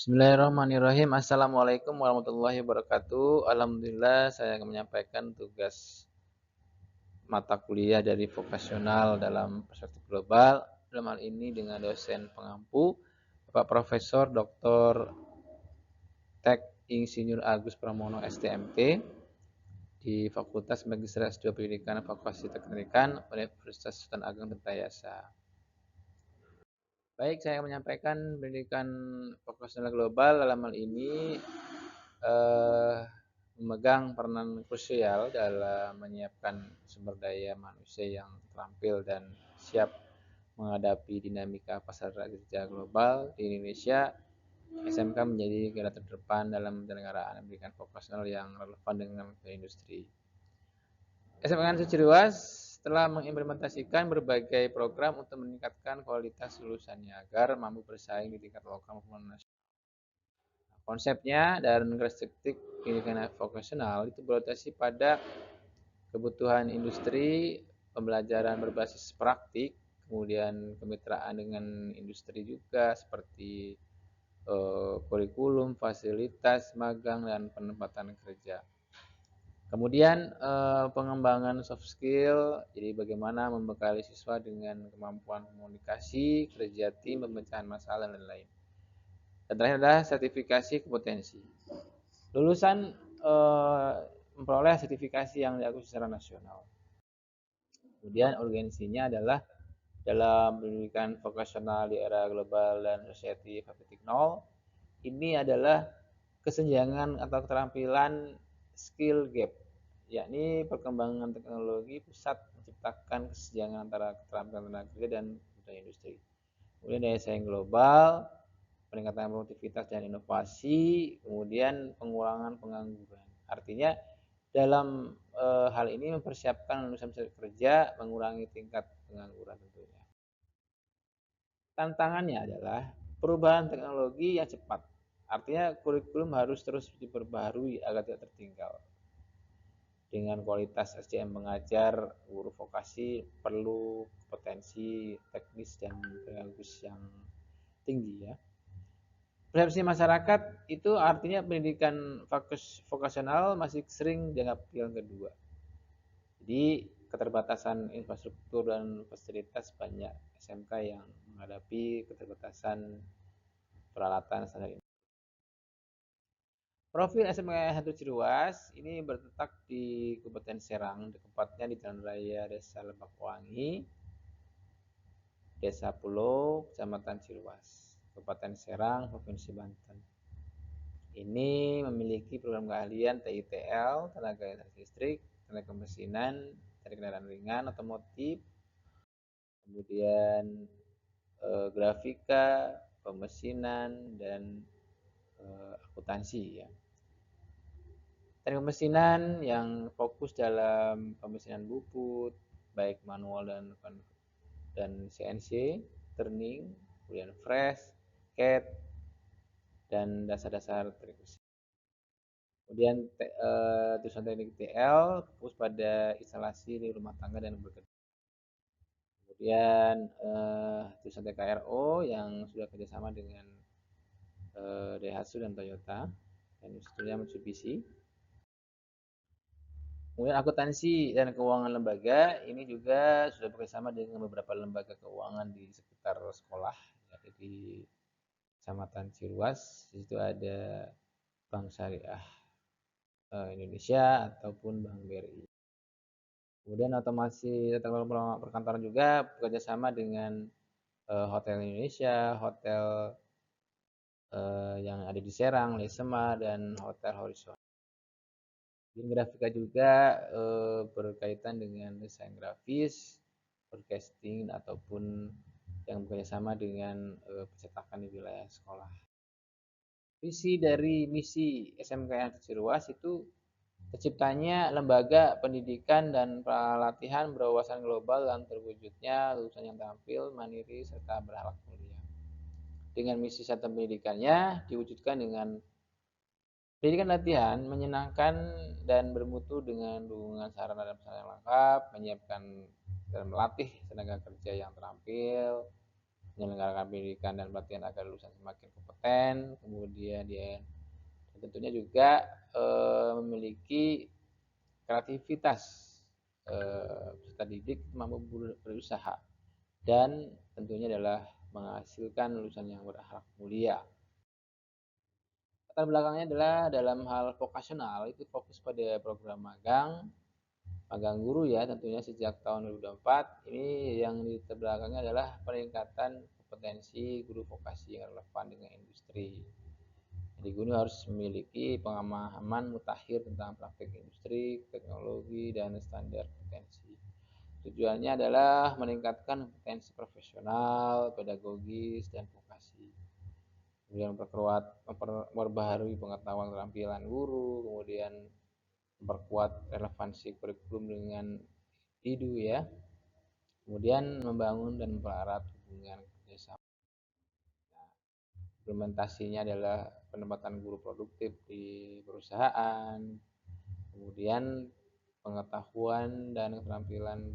Bismillahirrahmanirrahim. Assalamualaikum warahmatullahi wabarakatuh. Alhamdulillah saya akan menyampaikan tugas mata kuliah dari vokasional dalam perspektif global. Dalam hal ini dengan dosen pengampu Bapak Profesor Dr. Tek Insinyur Agus Pramono STMT di Fakultas Magister S2 Pendidikan dan Vokasi Teknikan Universitas Sultan Ageng Tirtayasa. Baik, saya akan menyampaikan pendidikan vokasional global dalam hal ini eh, memegang peranan krusial dalam menyiapkan sumber daya manusia yang terampil dan siap menghadapi dinamika pasar kerja global di Indonesia. SMK menjadi garda terdepan dalam penyelenggaraan pendidikan vokasional yang relevan dengan industri. SMK Suciruas telah mengimplementasikan berbagai program untuk meningkatkan kualitas lulusannya agar mampu bersaing di tingkat lokal maupun nasional. Konsepnya dan karakteristik pendidikan vokasional itu berorientasi pada kebutuhan industri, pembelajaran berbasis praktik, kemudian kemitraan dengan industri juga seperti kurikulum, fasilitas, magang, dan penempatan kerja. Kemudian pengembangan soft skill, jadi bagaimana membekali siswa dengan kemampuan komunikasi, kerja tim, pemecahan masalah, dan lain-lain. Dan terakhir adalah sertifikasi kompetensi. Lulusan memperoleh sertifikasi yang diakui secara nasional. Kemudian urgensinya adalah dalam pendidikan vokasional di era global dan society 4.0, ini adalah kesenjangan atau keterampilan skill gap, yakni perkembangan teknologi pusat menciptakan kesenjangan antara keterampilan tenaga kerja dan budaya industri. Kemudian daya saing global, peningkatan produktivitas dan inovasi, kemudian pengurangan pengangguran. Artinya dalam hal ini mempersiapkan lulusan kerja, mengurangi tingkat pengangguran tentunya. Tantangannya adalah perubahan teknologi yang cepat. Artinya kurikulum harus terus diperbaharui agar tidak tertinggal. Dengan kualitas SDM pengajar, guru vokasi perlu kompetensi teknis dan pedagogus yang tinggi ya. Persepsi masyarakat itu artinya pendidikan vokasional masih sering dianggap yang kedua. Jadi keterbatasan infrastruktur dan fasilitas banyak SMK yang menghadapi keterbatasan peralatan standar. Profil SMK 1 Ciruas ini berletak di Kabupaten Serang, tepatnya di Jalan Raya Desa Lebakwangi, Desa Pulau, Kecamatan Ciruas, Kabupaten Serang, Provinsi Banten. Ini memiliki program keahlian TITL, tenaga listrik, tenaga mesin, teknik kendaraan ringan, otomotif, kemudian grafika, pemesinan, dan akuntansi ya. Teknik pemesinan yang fokus dalam pemesinan bubut, baik manual dan CNC, turning, kemudian fresh, CAD, dan dasar-dasar teknik mesin. Kemudian tulisan teknik TL fokus pada instalasi di rumah tangga dan bekerja. Kemudian tulisan TKRO yang sudah kerjasama dengan Daihatsu dan Toyota dan industrinya Mitsubishi. Kemudian akuntansi dan keuangan lembaga ini juga sudah bekerjasama dengan beberapa lembaga keuangan di sekitar sekolah, yaitu di Kecamatan Ciruas. Di situ ada Bank Syariah Indonesia ataupun Bank BRI. Kemudian otomasi tata perkantoran juga bekerjasama dengan Hotel Indonesia, hotel yang ada di Serang, Lesema, dan Hotel Horizon. Kemudian grafika juga berkaitan dengan desain grafis, broadcasting ataupun yang bekerjasama dengan percetakan di wilayah sekolah. Visi dari misi SMK Ciruas itu terciptanya lembaga pendidikan dan pelatihan berwawasan global dan terwujudnya lulusan yang tampil, mandiri, serta berakhlak mulia. Dengan misi sistem pendidikannya diwujudkan dengan pendidikan latihan menyenangkan dan bermutu dengan dukungan sarana dan prasarana yang lengkap, menyiapkan dan melatih tenaga kerja yang terampil, menyelenggarakan pendidikan dan pelatihan agar lulusan semakin kompeten kompeten, kemudian dia tentunya juga memiliki kreativitas, peserta didik mampu berusaha dan tentunya adalah menghasilkan lulusan yang berakhlak mulia. Latar belakangnya adalah dalam hal vokasional itu fokus pada program magang guru ya tentunya sejak tahun 2024 ini yang di belakangnya adalah peningkatan kompetensi guru vokasi yang relevan dengan industri. Jadi guru harus memiliki pemahaman mutakhir tentang praktik industri, teknologi, dan standar kompetensi. Tujuannya adalah meningkatkan kompetensi profesional, pedagogis, dan vokasi. Kemudian memperbaharui pengetahuan keterampilan guru, kemudian memperkuat relevansi kurikulum dengan IDU ya. Kemudian membangun dan mempererat hubungan kerjasama. Nah, implementasinya adalah penempatan guru produktif di perusahaan, kemudian pengetahuan dan keterampilan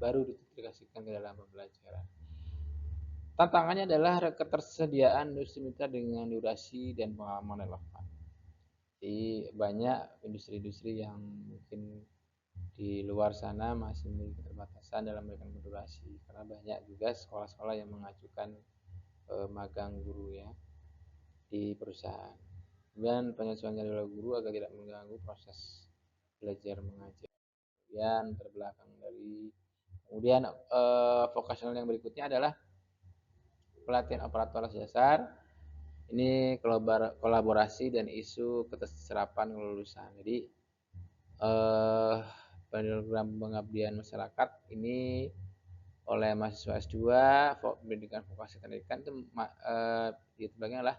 baru diintegrasikan ke dalam pembelajaran. Tantangannya adalah ketersediaan industri mitra dengan durasi dan pengalaman relevan. Jadi banyak industri-industri yang mungkin di luar sana masih memiliki keterbatasan dalam memberikan durasi karena banyak juga sekolah-sekolah yang mengajukan magang guru ya di perusahaan. Kemudian penyesuaian jadwal guru agar tidak mengganggu proses belajar mengajar. Kemudian terbelakang dari kemudian vokasional yang berikutnya adalah pelatihan operator dasar. Ini kolaborasi dan isu keterserapan kelulusan. Jadi program pengabdian masyarakat ini oleh mahasiswa S2 pendidikan vokasi pendidikan itu di bagian adalah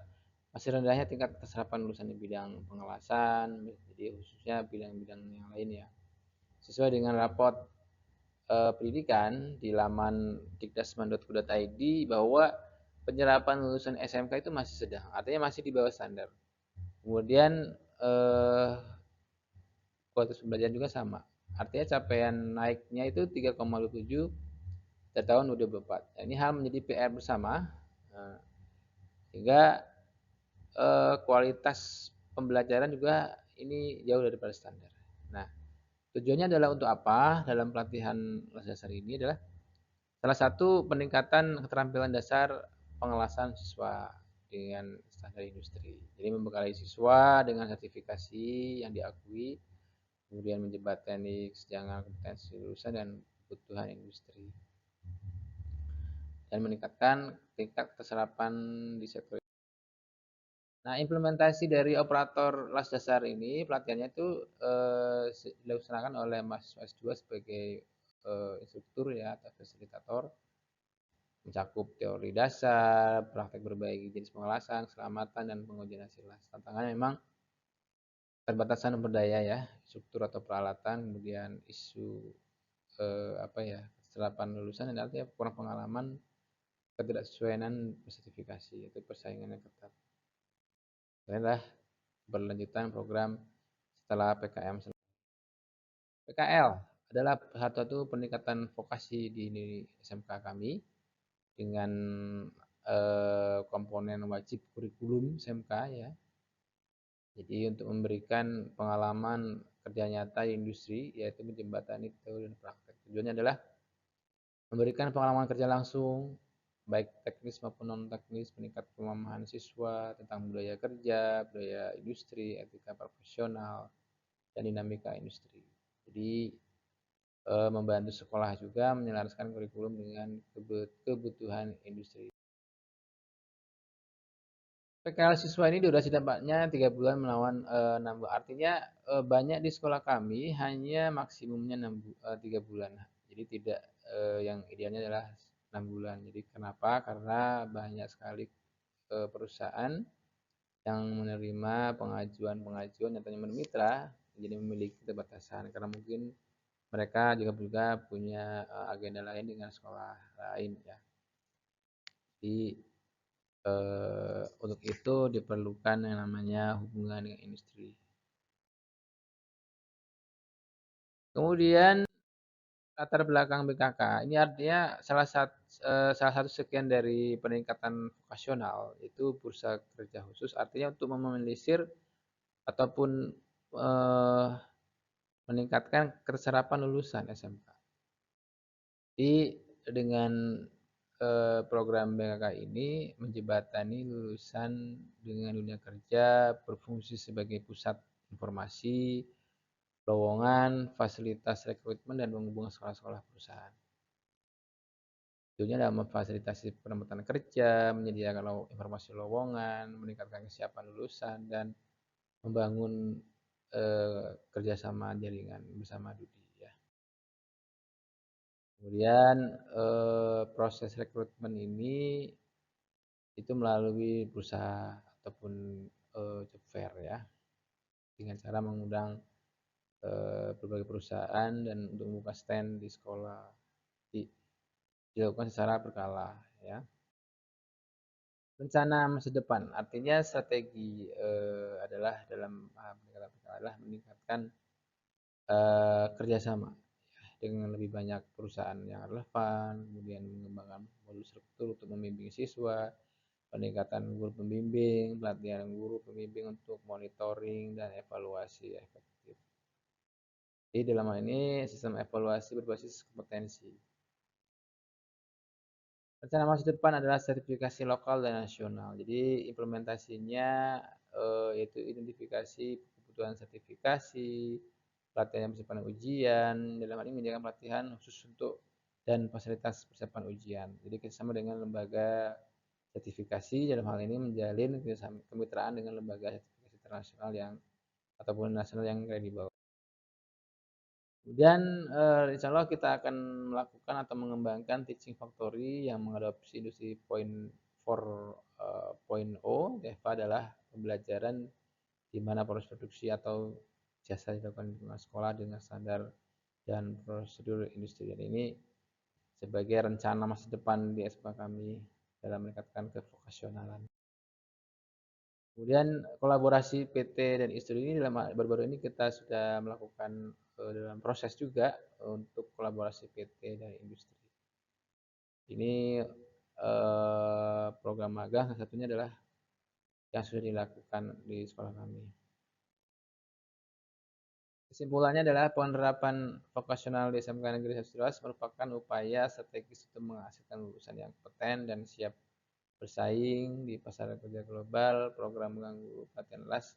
masih rendahnya tingkat keterserapan lulusan di bidang pengawasan, jadi khususnya bidang-bidang yang lain ya. Sesuai dengan raport pendidikan di laman dikdasman.go.id bahwa penyerapan lulusan SMK itu masih sedang, artinya masih di bawah standar. Kemudian kualitas pembelajaran juga sama. Artinya capaian naiknya itu 3,27 pada tahun 2024. Nah, ini hal menjadi PR bersama sehingga kualitas pembelajaran juga ini jauh daripada standar. Nah, tujuannya adalah untuk apa? Dalam pelatihan dasar ini adalah salah satu peningkatan keterampilan dasar pengelasan siswa dengan standar industri. Jadi membekali siswa dengan sertifikasi yang diakui, kemudian menjembatani kesenjangan kompetensi lulusan dan kebutuhan industri, dan meningkatkan tingkat keserapan di sektor. Nah, implementasi dari operator las dasar ini pelatihannya itu dilaksanakan oleh mahasiswa S2 sebagai instruktur ya atau fasilitator, mencakup teori dasar, praktek berbagai jenis pengelasan, keselamatan, dan pengujian hasil las. Tantangannya memang keterbatasan sumber daya ya, struktur atau peralatan, kemudian isu keserapan lulusan dan artinya kurang pengalaman, ketidaksesuaian sertifikasi, itu persaingannya ketat. Inilah berlanjutan program setelah PKM. PKL adalah satu peningkatan vokasi di SMK kami dengan komponen wajib kurikulum SMK ya. Jadi untuk memberikan pengalaman kerja nyata di industri yaitu menjembatani teori dan praktek. Tujuannya adalah memberikan pengalaman kerja langsung baik teknis maupun non teknis, meningkat pemahaman siswa tentang budaya kerja, budaya industri, etika profesional, dan dinamika industri. Jadi membantu sekolah juga menyelaraskan kurikulum dengan kebutuhan industri. PKL siswa ini durasi dampaknya 3 bulan melawan 6 bulan. Artinya banyak di sekolah kami hanya maksimumnya 3 bulan. Jadi tidak yang idealnya adalah 6 bulan. Jadi kenapa? Karena banyak sekali perusahaan yang menerima pengajuan yang tanya mitra jadi memiliki keterbatasan karena mungkin mereka juga punya agenda lain dengan sekolah lain ya. Jadi untuk itu diperlukan yang namanya hubungan dengan industri. Kemudian latar belakang BKK. Ini artinya salah satu sekian dari peningkatan vokasional itu bursa kerja khusus, artinya untuk memobilisir ataupun eh, meningkatkan keterserapan lulusan SMK. Jadi dengan program BKK ini menjembatani lulusan dengan dunia kerja, berfungsi sebagai pusat informasi, lowongan, fasilitas rekrutmen dan menghubungkan sekolah-sekolah perusahaan. Tujuannya adalah memfasilitasi penempatan kerja, menyediakan informasi lowongan, meningkatkan kesiapan lulusan, dan membangun kerjasama jaringan bersama Dudi. Ya. Kemudian proses rekrutmen ini itu melalui perusahaan ataupun job fair ya, dengan cara mengundang berbagai perusahaan dan untuk membuka stand di sekolah. Dilakukan secara berkala ya. Rencana masa depan artinya strategi adalah dalam adalah meningkatkan kerjasama dengan lebih banyak perusahaan yang relevan, kemudian mengembangkan modul struktur untuk membimbing siswa, peningkatan guru pembimbing, pelatihan guru pembimbing untuk monitoring dan evaluasi efektif. Jadi dalam hal ini sistem evaluasi berbasis kompetensi. Rencana masa depan adalah sertifikasi lokal dan nasional. Jadi implementasinya yaitu identifikasi kebutuhan sertifikasi, pelatihan persiapan ujian, dalam hal ini menyediakan pelatihan khusus untuk dan fasilitas persiapan ujian. Jadi kerjasama dengan lembaga sertifikasi dalam hal ini menjalin kemitraan dengan lembaga sertifikasi internasional yang ataupun nasional yang kredibel. Kemudian insya Allah kita akan melakukan atau mengembangkan teaching factory yang mengadopsi industri 4.0. DEVA adalah pembelajaran di mana proses produksi atau jasa dilakukan di sekolah dengan standar dan prosedur industri. Dan ini sebagai rencana masa depan di SMK kami dalam meningkatkan kevokasionalan. Kemudian kolaborasi PT dan industri ini baru-baru ini kita sudah melakukan dalam proses juga untuk kolaborasi PT dan industri. Ini program magang salah satunya adalah yang sudah dilakukan di sekolah kami. Kesimpulannya adalah penerapan vokasional di SMK Negeri 1 merupakan upaya strategis untuk menghasilkan lulusan yang kompeten dan siap bersaing di pasar kerja global. Program mengganggu pelatihan las,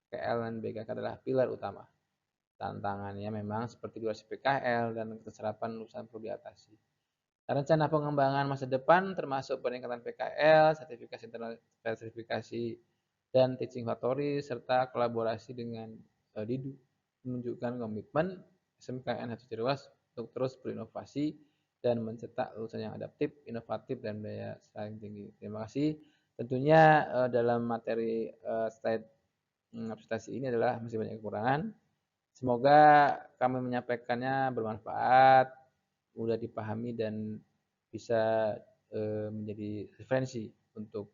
KL dan BKK adalah pilar utama. Tantangannya memang seperti durasi PKL dan keterserapan lulusan perlu diatasi. Rencana pengembangan masa depan termasuk peningkatan PKL, sertifikasi dan teaching factory serta kolaborasi dengan Didu menunjukkan komitmen SMKN Satu Cirwas untuk terus berinovasi dan mencetak lulusan yang adaptif, inovatif dan daya saing tinggi. Terima kasih. Tentunya dalam materi slide presentasi ini adalah masih banyak kekurangan. Semoga kami menyampaikannya bermanfaat, mudah dipahami dan bisa menjadi referensi untuk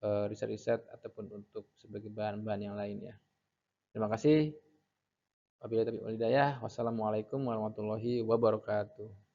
riset-riset ataupun untuk sebagai bahan-bahan yang lainnya. Terima kasih. Wabillahi taufiq wal hidayah. Wassalamualaikum warahmatullahi wabarakatuh.